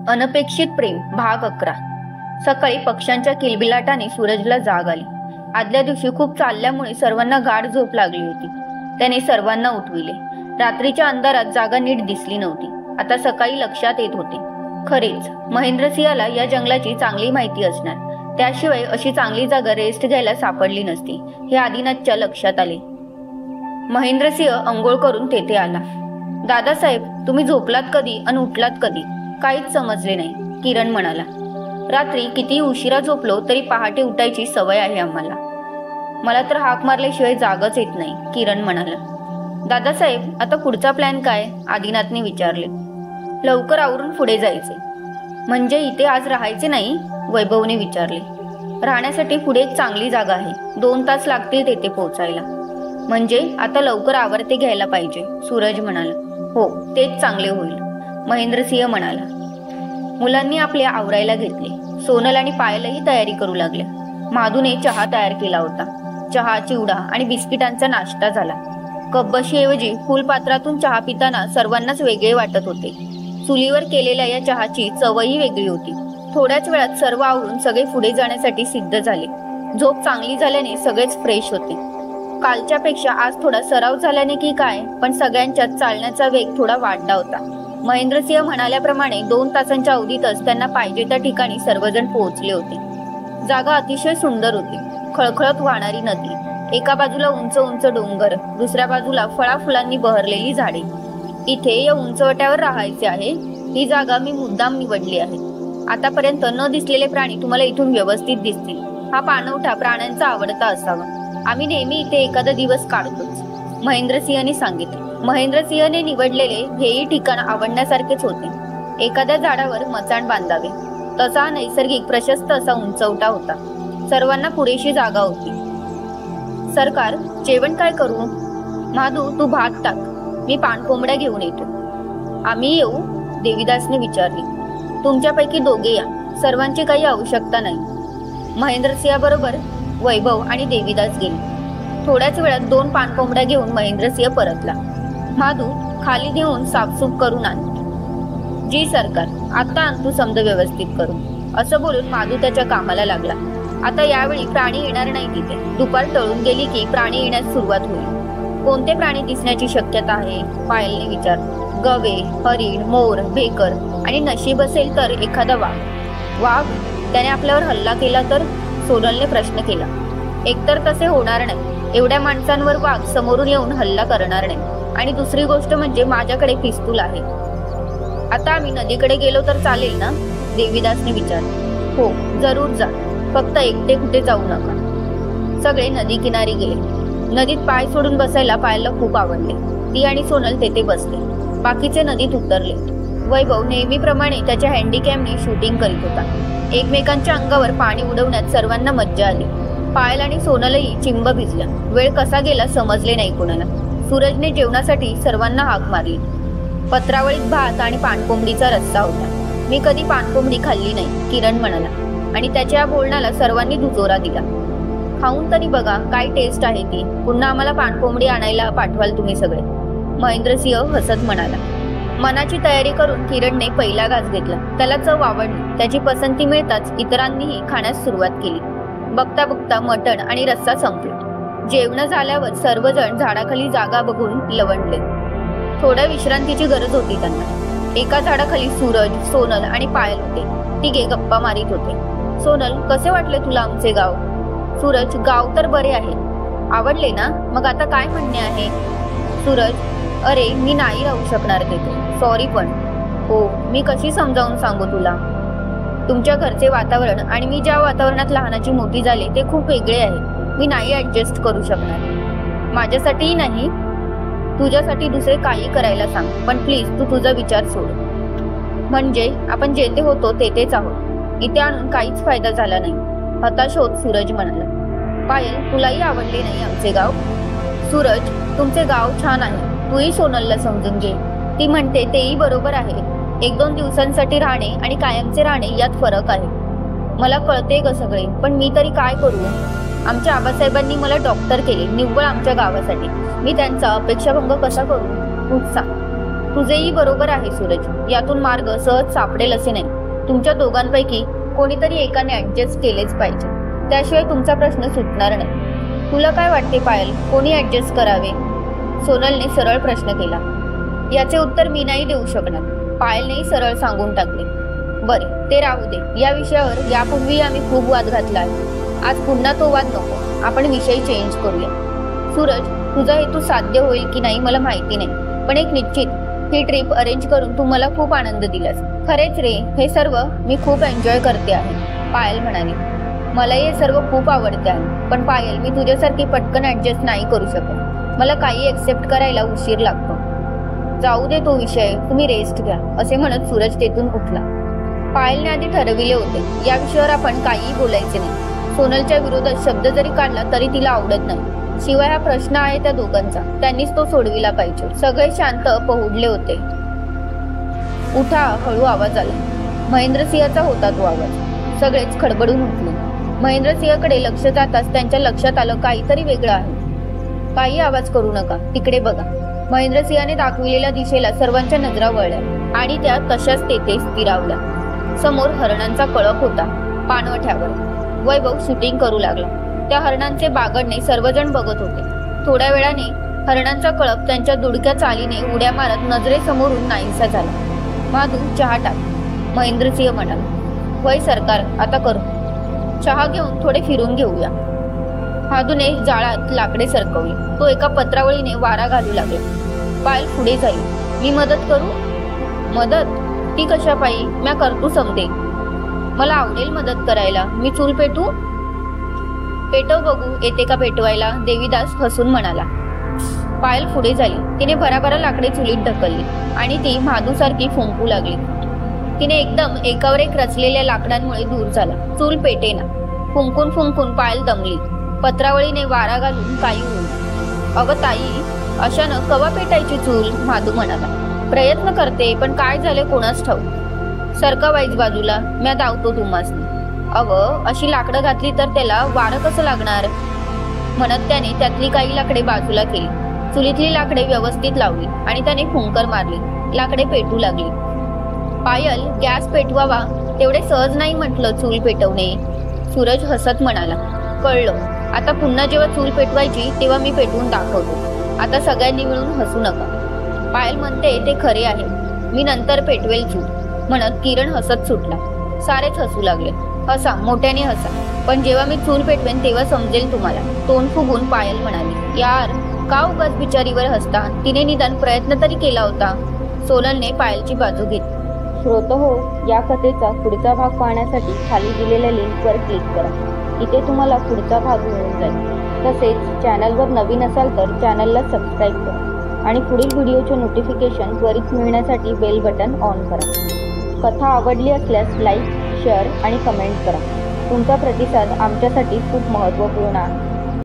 अनपेक्षित प्रेम भाग 11। सकाळी पक्ष्यांच्या किलबिलाटाने सूरजला जाग आली। आदल्या दिवशी खूप चालल्यामुळे सर्वांना गाढ झोप लागली होती। त्याने सर्वांना उठविले। रात्रीच्या अंधारात जागा नीट दिसली नव्हती। आता सकाळी लक्षात येत होते, खरेच महेंद्रसिंहाला या जंगलाची चांगली माहिती असणार, त्याशिवाय अशी चांगली जागा रेस्ट घ्यायला सापडली नसती हे आदिनाथच्या लक्षात आले। महेंद्रसिंह अंघोळ करून तेथे आला। दादासाहेब, तुम्ही झोपलात कधी आणि उठलात कधी? काहीच समजले नाही, किरण म्हणाला। रात्री किती उशिरा झोपलो तरी पहाटे उठायची सवय आहे आम्हाला। मला तर हाक मारल्याशिवाय जागच येत नाही, किरण म्हणाला। दादासाहेब, आता पुढचा प्लॅन काय? आदिनाथने विचारले। लवकर आवरून पुढे जायचे। म्हणजे इथे आज राहायचे नाही? वैभवने विचारले। राहण्यासाठी पुढे एक चांगली जागा आहे, 2 तास लागतील तेथे पोहोचायला। म्हणजे आता लवकर आवरते घ्यायला पाहिजे, सूरज म्हणाला। हो, तेच चांगले होईल, महेंद्रसिंह म्हणाला। मुलांनी आपले आवरायला घेतले। सोनल आणि पायलही तयारी करू लागल्या। माधूने चहा तयार केला होता। चहा, चिवडा आणि बिस्किटांचा नाश्ता झाला। कपबशीऐवजी फुलपात्रातून चहा पिताना सर्वांनाच वेगळे वाटत होते। चुलीवर केलेल्या या चहाची चवही वेगळी होती। थोड्याच वेळात सर्व आवरून सगळे पुढे जाण्यासाठी सिद्ध झाले। झोप चांगली झाल्याने सगळेच फ्रेश होते। कालच्यापेक्षा आज थोडा सराव झाल्याने की काय, पण सगळ्यांच्यात चालण्याचा वेग थोडा वाढला होता। महेंद्रसिंह म्हणाल्याप्रमाणे 2 तासांच्या अवधीतच त्यांना पाहिजे त्या ठिकाणी सर्वजण पोहोचले होते। जागा अतिशय सुंदर होती। खळखळत वाहणारी नदी, एका बाजूला उंच उंच डोंगर, दुसऱ्या बाजूला फळाफुलांनी बहरलेली झाडे। इथे या उंचवट्यावर राहायचे आहे। ही जागा मी मुद्दाम निवडली आहे। आतापर्यंत न दिसलेले प्राणी तुम्हाला इथून व्यवस्थित दिसतील। हा पाणवठा प्राण्यांचा आवडता असावा। आम्ही नेहमी इथे एखादा दिवस काढतोच, महेंद्रसिंहने सांगितले। महेंद्रसिंहने निवडलेले हेही ठिकाण आवडण्यासारखेच होते। एखाद्या झाडावर मचाण बांधावे तसा नैसर्गिक प्रशस्त असा उंचवटा होता। सर्वांना पुरेशी जागा होती। सरकार, जेवण काय करू? माधू, तू भात टाक, मी पाणकोंबड्या घेऊन येतो। आम्ही येऊ? देवीदासने विचारले। तुमच्यापैकी दोघे या, सर्वांची काही आवश्यकता नाही। महेंद्रसिंहाबरोबर वैभव आणि देवीदास गेले। थोड्याच वेळात 2 पाणकोंबड्या घेऊन महेंद्रसिंह परतला। माधू, खाली नेऊन साफसूफ करून आण। जी सरकार, आता आणतो समज व्यवस्थित करून, असं बोलून माधू त्याच्या कामाला लागला। आता यावेळी प्राणी येणार नाही तिथे। दुपार टळून गेली की प्राणी येण्यास सुरुवात होईल। कोणते प्राणी दिसण्याची शक्यता आहे? पायलने विचारले। गवे, हरिण, मोर, भेकर आणि नशीब असेल तर एखादा वाघ। वाघ? त्याने आपल्यावर हल्ला केला तर? सोनलने प्रश्न केला। एकतर तसे होणार नाही, एवढ्या माणसांवर वाघ समोरून येऊन हल्ला करणार नाही। आणि दुसरी गोष्ट म्हणजे माझ्याकडे पिस्तूल आहे। आता आम्ही नदीकडे गेलो तर चालेल ना? देवीदासने विचारले। हो, जरूर जा, फक्त एकटे कुठे जाऊ नका। सगळे नदी किनारी गेले। नदीत पाय सोडून बसायला पायलला खूप आवडले। ती आणि सोनल तेथे बसले। बाकीचे नदीत उतरले। वैभव नेहमीप्रमाणे त्याच्या हँडीकॅमने शूटिंग करीत होता। एकमेकांच्या अंगावर पाणी उडवण्यात सर्वांना मज्जा आली। पायल आणि सोनलही चिंब भिजल्या। वेळ कसा गेला समजले नाही कोणाला। सूरजने जेवणासाठी सर्वांना हाक मारली। पत्रावळीत भात आणि पाणकोंबडीचा रस्सा होता। मी कधी पाणकोंबडी खाल्ली नाही, किरण म्हणाला, आणि त्याच्या बोलण्याला सर्वांनी दुजोरा दिला। खाऊन तरी बघा काय टेस्ट आहे ती। पुन्हा आम्हाला पाणकोंबडी आणायला पाठवाल तुम्ही सगळे, महेंद्रसिंह हसत म्हणाला। मनाची तयारी करून किरणने पहिला घास घेतला। त्याला चव आवडली। त्याची पसंती मिळताच इतरांनीही खाण्यास सुरुवात केली। बघता बघता मटण आणि रस्सा संपले। जेवण झाल्यावर सर्वजण झाडाखाली जागा बघून लवंडले। थोड्या विश्रांतीची गरज होती त्यांना। एका झाडाखाली सूरज, सोनल आणि पायल होते। तिघे गप्पा मारित होते। सोनल, कसे वाटले तुला आमचे गाव? सूरज, गाव तर बरे आहे। आवडले ना? मग आता काय म्हणणे आहे? सूरज, अरे मी नाही राहू शकणार तिथे, सॉरी पण। हो, मी कशी समजावून सांगू तुला? तुमच्या घरचे वातावरण आणि मी ज्या वातावरणात लहानाची मोठी झाली ते खूप वेगळे आहे। मी नाही ऍडजस्ट करू शकणार। माझ्यासाठीही नाही, तुझ्यासाठी दुसरे काही करायला सांग, पण प्लीज तू तुझा विचार सोड। म्हणजे आपण जेथे होतो तेथेच आहोत। इथे आणून काहीच फायदा झाला नाही, हताश होत सूरज म्हणाला। पायल, तुलाही आवडले नाही आमचे गाव? सूरज, तुमचे गाव छान आहे, तूही सोनलला समजून घे। ती म्हणते तेही बरोबर आहे। 1-2 दिवसांसाठी राहणे आणि कायमचे राहणे यात फरक आहे। मला कळते ग सगळे, पण मी तरी काय करू? आमच्या आबासाहेबांनी मला डॉक्टर केले निव्वळ आमच्या गावासाठी। मी त्यांचा अपेक्षाभंग कसा करू? तूच सांग। तुझेही बरोबर आहे सूरज, यातून मार्ग सहज सापडेल असे नाही। तुमच्या दोघांपैकी कोणीतरी एकाने ऍडजस्ट केलेच पाहिजे, त्याशिवाय तुमचा प्रश्न सुटणार नाही. तुला काय वाटते पायल, कोणी ऍडजस्ट करावे? सोनलने सरळ प्रश्न केला. याचे उत्तर मी नाही देऊ शकणार, पायलनेही सरळ सांगून टाकले. बरे, ते राहू दे. या विषयावर यापूर्वी आम्ही खूप वाद घातला आहे. आज पुन्हा तो वाद नको, आपण विषय चेंज करूया. सूरज, तुझा हेतू साध्य होईल की नाही मला माहिती नाही, पण एक निश्चित, ही ट्रिप अरेंज करून तू मला खूप आनंद दिलास. खरेच रे, हे सर्व मी खूप एन्जॉय करते आहे, पायल म्हणाली. मलाही हे सर्व खूप आवडते आहे, पण पायल, मी तुझ्यासारखी पटकन ऍडजस्ट नाही करू शकत. मला काही एक्सेप्ट करायला उशीर लागतो. जाऊ दे तो विषय, तुम्ही रेस्ट घ्या, असे म्हणत सूरज तेथून उठला. पायलने आधी ठरविले होते, या विषयावर आपण काहीही बोलायचे नाही. सोनलच्या विरोधात शब्द जरी काढला तरी तिला आवडत नाही. शिवाय हा प्रश्न आहे त्या दोघांचा, त्यांनीच तो सोडविला पाहिजे. सगळे शांत पहुडले होते. उठा, हळू आवाज आला. महेंद्रसिंहचा होता तो आवाज. सगळेच खडबडून उठले. महेंद्रसिंहकडे लक्ष जाताच त्यांच्या लक्षात आलं काहीतरी वेगळं आहे. काही आवाज करू नका, तिकडे बघा. महेंद्रसिंहाने दाखविलेल्या दिशेला सर्वांच्या नजरा वळल्या आणि त्या तशाच तेथे स्थिरावल्या. समोर हरणांचा कळप होता पाणवठ्यावर. वैभव शूटिंग करू लागला. त्या हरणांचे बागडणे सर्वजण बघत होते. थोड्या वेळाने हरणांचा कळप त्यांच्या दुडक्या चालीने उड्या मारत नजरेसमोरून नाहीसा झाला. माधू, चहा टाक, महेंद्रसिंह म्हणाला. वय सरकार, आता करू. चहा घेऊन थोडे फिरून घेऊया. माधूने जाळात लाकडे सरकवली. तो एका पत्रावळीने वारा घालू लागला. पायल पुढे जाईल. मी मदत करू? मदत? ती कशा पायी? म्या करतो समजे. मला आवडेल मदत करायला. मी चूल पेटू? पेटव बघू, येते का पेटवायला? देवीदास हसून म्हणाला. पायल पुढे झाली. तिने भराभरा लाकडे चुलीत ढकलली आणि ती माधूसारखी फुंकू लागली. तिने एकदम एकावर एक रचलेल्या लाकडांमुळे दूर झाला. चूल पेटेना. फुंकून फुंकून पायल दमली. पत्रावळीने वारा घालून काही होईल. अगं ताई, अशानं कवा पेटायची चूल? माधू म्हणाला. प्रयत्न करते, पण काय झाले कोणास ठाऊक. सरका वाईज बाजूला, म्या धावतो तुम्हासनी. अगं, अशी लाकडं घातली तर त्याला वारं कसं लागणार? म्हणत त्याने त्यातली काही लाकडे बाजूला केली. चुलीतली लाकडे व्यवस्थित लावली आणि त्याने फुंकर मारली. लाकडे पेटू लागली. पायल, गॅस पेटवावा तेवढे सहज नाही म्हटलं चूल पेटवणे. सूरज हसत म्हणाला. कळलं. आता पुन्हा जेव्हा चूल पेटवायची तेव्हा मी पेटवून दाखवतो. आता सगळ्यांनी मिळून हसू नका. पायल म्हणते ते खरे आहे. मी नंतर पेटवेल चूल, म्हणत किरण हसत सुटला. सारेच हसू लागले. हसा, मोठ्याने हसा, पण जेव्हा मी चूल पेटवेन तेव्हा समजेल तुम्हाला. तोंड फुगून पायल म्हणाली. यार, का उगाच बिचारीवर हसता? तिने निदान प्रयत्न तरी केला होता. सोनलने पायलची बाजू घेतली. श्रोतहो, या कथेचा पुढचा भाग पाहण्यासाठी खाली दिलेल्या लिंकवर क्लिक करा. इथे तुम्हाला पुढचा भाग मिळून जाईल. तसेच चॅनलवर नवीन असाल तर चॅनलला सबस्क्राईब करा आणि पुढील व्हिडिओचे नोटिफिकेशन त्वरित मिळण्यासाठी बेल बटन ऑन करा. कथा आवडली असल्यास लाईक, शेअर आणि कमेंट करा. तुमचा प्रतिसाद आमच्यासाठी खूप महत्त्वपूर्ण आहे.